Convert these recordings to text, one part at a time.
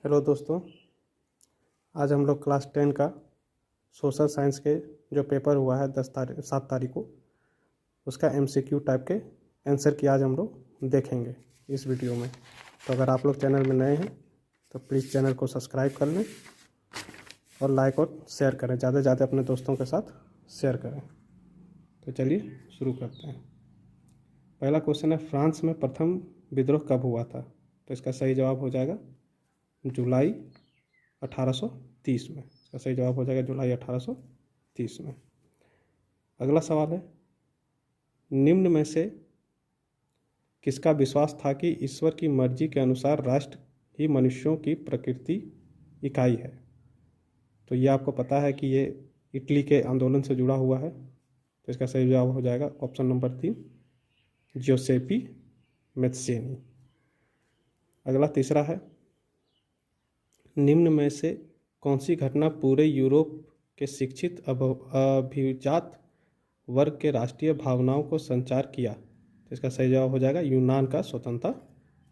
Hello दोस्तों, आज हम लोग क्लास 10 का सोशल साइंस के जो पेपर हुआ है 7 तारीख को, उसका MCQ टाइप के आंसर की आज हम लोग देखेंगे इस वीडियो में। तो अगर आप लोग चैनल में नए हैं तो प्लीज़ चैनल को सब्सक्राइब कर लें और लाइक और शेयर करें, ज़्यादा से ज़्यादा अपने दोस्तों के साथ शेयर करें। तो चलिए शुरू करते हैं। पहला क्वेश्चन है, फ्रांस में प्रथम विद्रोह कब हुआ था? तो इसका सही जवाब हो जाएगा जुलाई 1830 में। इसका सही जवाब हो जाएगा जुलाई 1830 में। अगला सवाल है, निम्न में से किसका विश्वास था कि ईश्वर की मर्जी के अनुसार राष्ट्र ही मनुष्यों की प्रकृति इकाई है? तो ये आपको पता है कि ये इटली के आंदोलन से जुड़ा हुआ है। तो इसका सही जवाब हो जाएगा ऑप्शन नंबर 3, ज्यूसेप्पी मैत्सेनी। अगला तीसरा है, निम्न में से कौन सी घटना पूरे यूरोप के शिक्षित अभिजात वर्ग के राष्ट्रीय भावनाओं को संचार किया? तो इसका सही जवाब हो जाएगा यूनान का स्वतंत्रता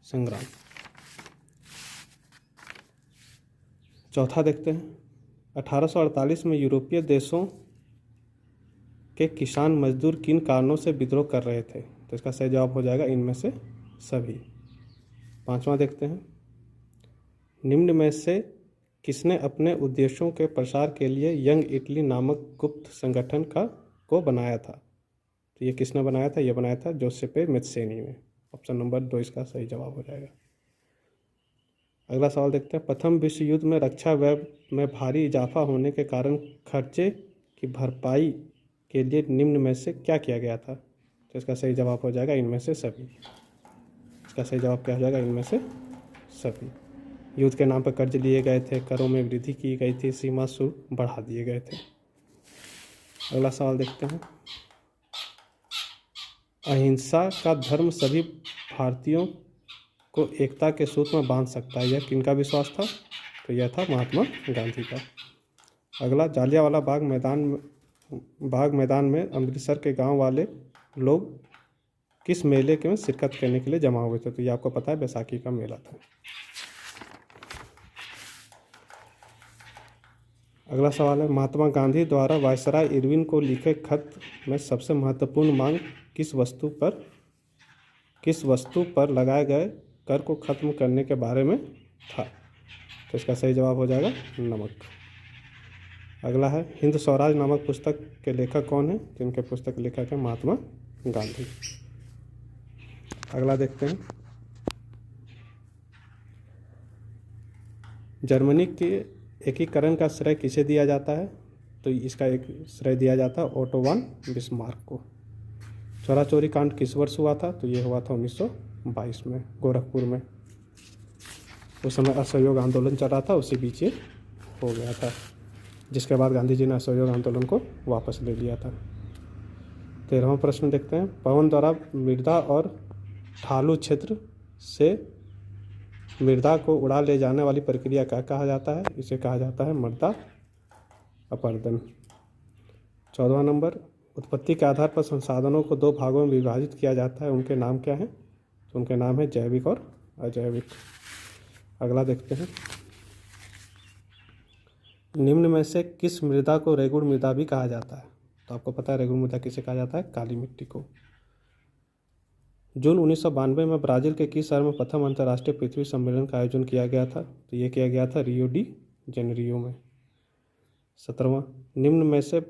संग्राम। चौथा देखते हैं, 1848 में यूरोपीय देशों के किसान मजदूर किन कारणों से विद्रोह कर रहे थे? तो इसका सही जवाब हो जाएगा इनमें से सभी। पांचवा देखते हैं, निम्न में से किसने अपने उद्देश्यों के प्रसार के लिए यंग इटली नामक गुप्त संगठन को बनाया था? तो ये किसने बनाया था? ये बनाया था जोसेपे मैत्सेनी ने। ऑप्शन नंबर 2 इसका सही जवाब हो जाएगा। अगला सवाल देखते हैं, प्रथम विश्व युद्ध में रक्षा व्यय में भारी इजाफा होने के कारण खर्चे की भरपाई के लिए निम्न में से क्या किया गया था? तो इसका सही जवाब हो जाएगा इनमें से सभी। इसका सही जवाब क्या हो जाएगा? इनमें से सभी। युद्ध के नाम पर कर्ज लिए गए थे, करों में वृद्धि की गई थी, सीमा शुल्क बढ़ा दिए गए थे। अगला सवाल देखते हैं, अहिंसा का धर्म सभी भारतीयों को एकता के सूत्र में बांध सकता है, यह किनका विश्वास था? तो यह था महात्मा गांधी का। अगला, जालियांवाला बाग मैदान में अमृतसर के गांव वाले लोग किस मेले के में शिरकत करने के लिए जमा हुए थे? तो ये आपको पता है, बैसाखी का मेला था। अगला सवाल है, महात्मा गांधी द्वारा वायसराय इरविन को लिखे खत में सबसे महत्वपूर्ण मांग किस वस्तु पर लगाए गए कर को खत्म करने के बारे में था? तो इसका सही जवाब हो जाएगा नमक। अगला है, हिंद स्वराज नामक पुस्तक के लेखक कौन है? तो इनके पुस्तक के लेखक है महात्मा गांधी। अगला देखते हैं, जर्मनी के एकीकरण का श्रेय किसे दिया जाता है? तो इसका एक श्रेय दिया जाता है ओटो वॉन बिस्मार्क को। चोरा चोरी कांड किस वर्ष हुआ था? तो ये हुआ था 1922 में, गोरखपुर में। उस समय असहयोग आंदोलन चल रहा था, उसी बीच ये हो गया था, जिसके बाद गांधी जी ने असहयोग आंदोलन को वापस ले लिया था। 13वां प्रश्न देखते हैं, पवन द्वारा मृदा और ढालू क्षेत्र से मृदा को उड़ा ले जाने वाली प्रक्रिया क्या कहा जाता है? इसे कहा जाता है मृदा अपरदन। 14वां नंबर, उत्पत्ति के आधार पर संसाधनों को 2 भागों में विभाजित किया जाता है, उनके नाम क्या हैं? तो उनके नाम है जैविक और अजैविक। अगला देखते हैं, निम्न में से किस मृदा को रेगुड़ मृदा भी कहा जाता है? तो आपको पता है रेगुड़ मृदा किसे कहा जाता है? काली मिट्टी को। जून 1992 में ब्राज़ील के किस शहर में प्रथम अंतर्राष्ट्रीय पृथ्वी सम्मेलन का आयोजन किया गया था? तो ये किया गया था रियो डी जेनेरियो में। 17वां, निम्न में से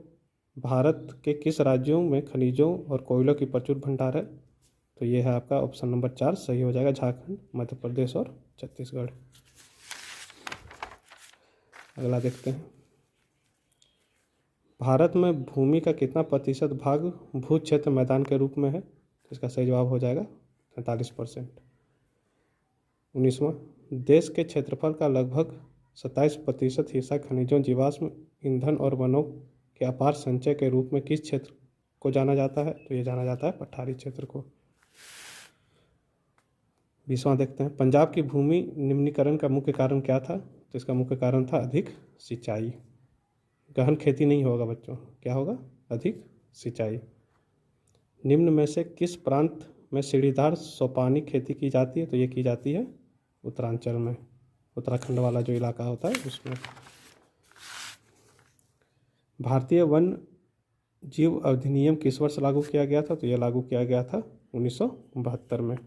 भारत के किस राज्यों में खनिजों और कोयलों की प्रचुर भंडार है? तो ये है आपका ऑप्शन नंबर 4 सही हो जाएगा, झारखंड, मध्य प्रदेश और छत्तीसगढ़। अगला देखते हैं, भारत में भूमि का कितना प्रतिशत भाग भू क्षेत्र मैदान के रूप में है? इसका सही जवाब हो जाएगा 43%। 19वां, देश के क्षेत्रफल का लगभग 27% हिस्सा खनिजों, जीवाश्म ईंधन और वनों के अपार संचय के रूप में किस क्षेत्र को जाना जाता है? तो ये जाना जाता है पठारी क्षेत्र को। 20वां देखते हैं, पंजाब की भूमि निम्नीकरण का मुख्य कारण क्या था? तो इसका मुख्य कारण था अधिक सिंचाई। गहन खेती नहीं होगा बच्चों, क्या होगा? अधिक सिंचाई। निम्न में से किस प्रांत में सीढ़ीदार सोपानी खेती की जाती है? तो ये की जाती है उत्तरांचल में। उत्तराखंड वाला जो इलाका होता है उसमें। भारतीय वन जीव अधिनियम किस वर्ष लागू किया गया था? तो यह लागू किया गया था 1972 में।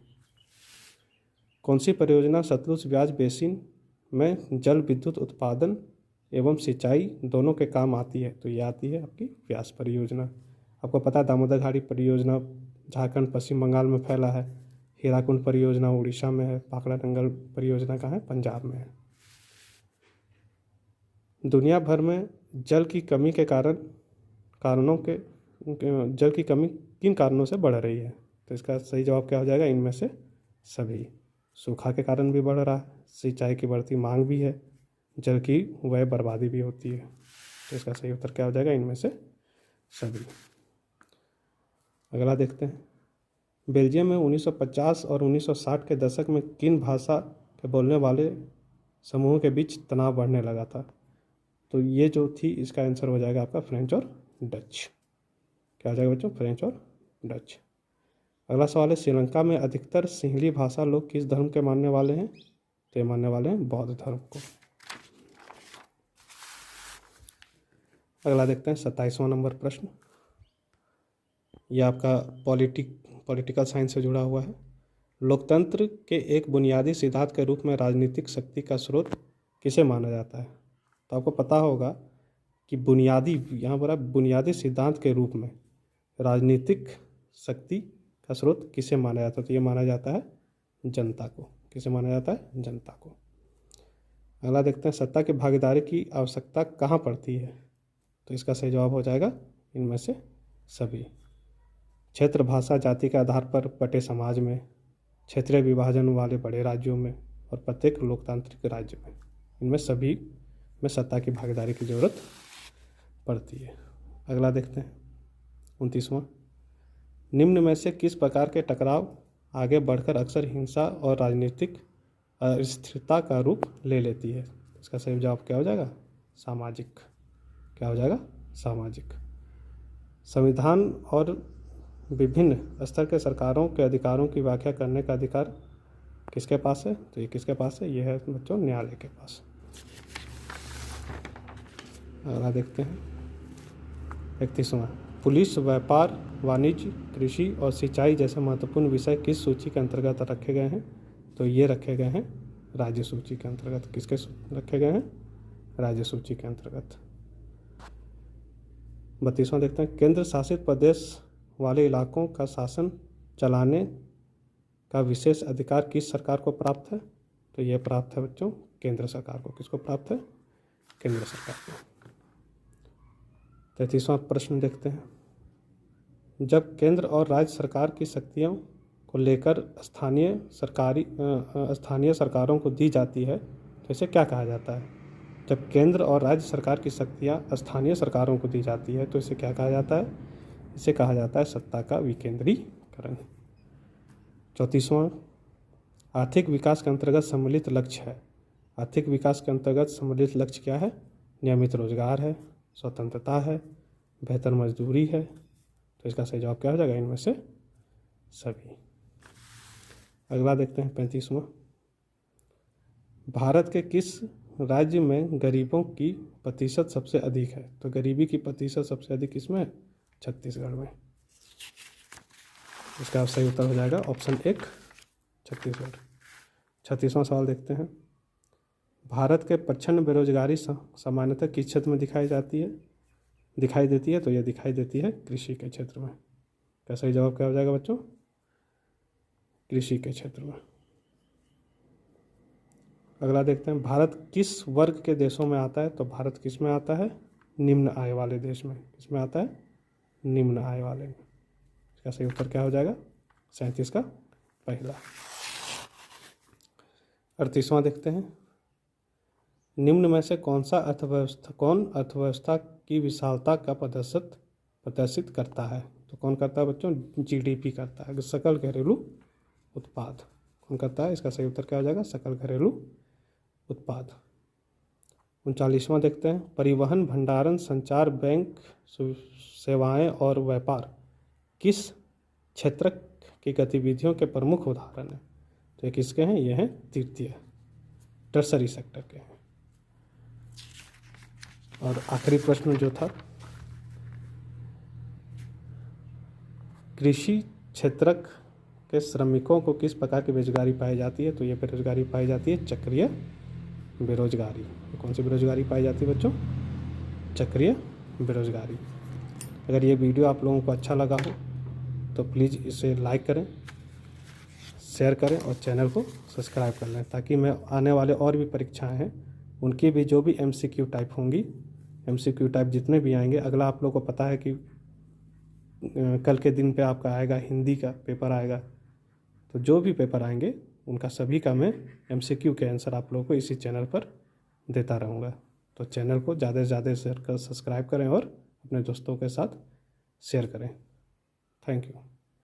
कौन सी परियोजना सतलुज ब्यास बेसिन में जल विद्युत उत्पादन एवं सिंचाई दोनों के काम आती है? तो ये आती है आपकी व्यास परियोजना। आपको पता है दामोदर घाटी परियोजना झारखंड पश्चिम बंगाल में फैला है, हीराकुंड परियोजना उड़ीसा में है, पाकड़ा नंगल परियोजना कहाँ है? पंजाब में है। दुनिया भर में जल की कमी के जल की कमी किन कारणों से बढ़ रही है? तो इसका सही जवाब क्या हो जाएगा? इनमें से सभी। सूखा के कारण भी बढ़ रहा है, सिंचाई की बढ़ती मांग भी है, जल की व्यय बर्बादी भी होती है। तो इसका सही उत्तर क्या हो जाएगा? इनमें से सभी। अगला देखते हैं। बेल्जियम में 1950 और 1960 के दशक में किन भाषा के बोलने वाले समूहों के बीच तनाव बढ़ने लगा था? तो ये जो थी इसका आंसर हो जाएगा आपका फ्रेंच और डच। क्या हो जाएगा बच्चों? फ्रेंच और डच। अगला सवाल है, श्रीलंका में अधिकतर सिंहली भाषा लोग किस धर्म के मानने वाले हैं? तो ये मानने वाले हैं बौद्ध धर्म को। अगला देखते हैं 27वां नंबर प्रश्न। यह आपका पॉलिटिकल साइंस से जुड़ा हुआ है। लोकतंत्र के एक बुनियादी सिद्धांत के रूप में राजनीतिक शक्ति का स्रोत किसे माना जाता है? तो आपको पता होगा कि यहाँ पर बुनियादी सिद्धांत के रूप में राजनीतिक शक्ति का स्रोत किसे माना जाता है? तो ये माना जाता है जनता को। किसे माना जाता है? जनता को। अगला देखते हैं, सत्ता की भागीदारी की आवश्यकता कहाँ पड़ती है? तो इसका सही जवाब हो जाएगा इनमें से सभी। क्षेत्र, भाषा, जाति के आधार पर बटे समाज में, क्षेत्रीय विभाजन वाले बड़े राज्यों में और प्रत्येक लोकतांत्रिक राज्य में, इनमें सभी में सत्ता की भागीदारी की जरूरत पड़ती है। अगला देखते हैं 29वां। निम्न में से किस प्रकार के टकराव आगे बढ़कर अक्सर हिंसा और राजनीतिक अस्थिरता का रूप ले लेती है? इसका सही जवाब क्या हो जाएगा? सामाजिक। क्या हो जाएगा? सामाजिक। संविधान और विभिन्न स्तर के सरकारों के अधिकारों की व्याख्या करने का अधिकार किसके पास है? तो ये किसके पास है? ये है बच्चों न्यायालय के पास। अगला देखते हैं 31वां। पुलिस, व्यापार, वाणिज्य, कृषि और सिंचाई जैसे महत्वपूर्ण विषय किस सूची के अंतर्गत रखे गए हैं? तो ये रखे गए हैं राज्य सूची के अंतर्गत। किसके रखे गए हैं? राज्य सूची के अंतर्गत। 32वां देखते हैं। केंद्र शासित प्रदेश वाले इलाकों का शासन चलाने का विशेष अधिकार किस सरकार को प्राप्त है? तो यह प्राप्त है बच्चों केंद्र सरकार को। किसको प्राप्त है? केंद्र सरकार को। 33वां प्रश्न देखते हैं। जब केंद्र और राज्य सरकार की शक्तियों को लेकर स्थानीय सरकारों को दी जाती है तो इसे क्या कहा जाता है? जब केंद्र और राज्य सरकार की शक्तियाँ स्थानीय सरकारों को दी जाती है तो इसे क्या कहा जाता है? इसे कहा जाता है सत्ता का विकेंद्रीकरण। 34वां। आर्थिक विकास के अंतर्गत सम्मिलित लक्ष्य है। आर्थिक विकास के अंतर्गत सम्मिलित लक्ष्य क्या है? नियमित रोजगार है, स्वतंत्रता है, बेहतर मजदूरी है। तो इसका सही जवाब क्या हो जाएगा? इनमें से सभी। अगला देखते हैं 35वां। भारत के किस राज्य में गरीबों की प्रतिशत सबसे अधिक है? तो गरीबी की प्रतिशत सबसे अधिक किसमें है? छत्तीसगढ़ में। इसका सही उत्तर हो जाएगा ऑप्शन 1 छत्तीसगढ़। 36वां सवाल देखते हैं। भारत के प्रचंड बेरोजगारी सामान्यतः किस क्षेत्र में दिखाई देती है? तो यह दिखाई देती है कृषि के क्षेत्र में। क्या सही जवाब क्या हो जाएगा बच्चों? कृषि के क्षेत्र में। अगला देखते हैं। भारत किस वर्ग के देशों में आता है? तो भारत किस में आता है? निम्न आय वाले देश में। किस में आता है? निम्न आय वाले में। इसका सही उत्तर क्या हो जाएगा? 37 का पहला। 38वां देखते हैं। निम्न में से कौन अर्थव्यवस्था की विशालता का प्रदर्शित करता है? तो कौन करता है बच्चों? जीडीपी करता है, सकल घरेलू उत्पाद। कौन करता है? इसका सही उत्तर क्या हो जाएगा? सकल घरेलू उत्पाद। 39वां देखते हैं। परिवहन, भंडारण, संचार, बैंक सेवाएं और व्यापार किस क्षेत्र की गतिविधियों के प्रमुख उदाहरण हैं? तो ये किसके हैं? ये हैं तृतीय टर्सरी सेक्टर के हैं। और आखिरी प्रश्न जो था, कृषि क्षेत्रक के श्रमिकों को किस प्रकार की बेरोजगारी पाई जाती है? तो ये बेरोजगारी पाई जाती है चक्रीय बेरोजगारी। कौन सी बेरोजगारी पाई जाती है बच्चों? चक्रीय बेरोजगारी। अगर ये वीडियो आप लोगों को अच्छा लगा हो तो प्लीज़ इसे लाइक करें, शेयर करें और चैनल को सब्सक्राइब कर लें, ताकि मैं आने वाले और भी परीक्षाएं हैं उनकी भी जो भी MCQ टाइप होंगी, MCQ टाइप जितने भी आएंगे, अगला आप लोगों को पता है कि कल के दिन पे आपका आएगा हिंदी का पेपर आएगा, तो जो भी पेपर आएंगे उनका सभी का मैं MCQ के आंसर आप लोगों को इसी चैनल पर देता रहूँगा। तो चैनल को ज़्यादा से ज़्यादा शेयर कर सब्सक्राइब करें और अपने दोस्तों के साथ शेयर करें। Thank you.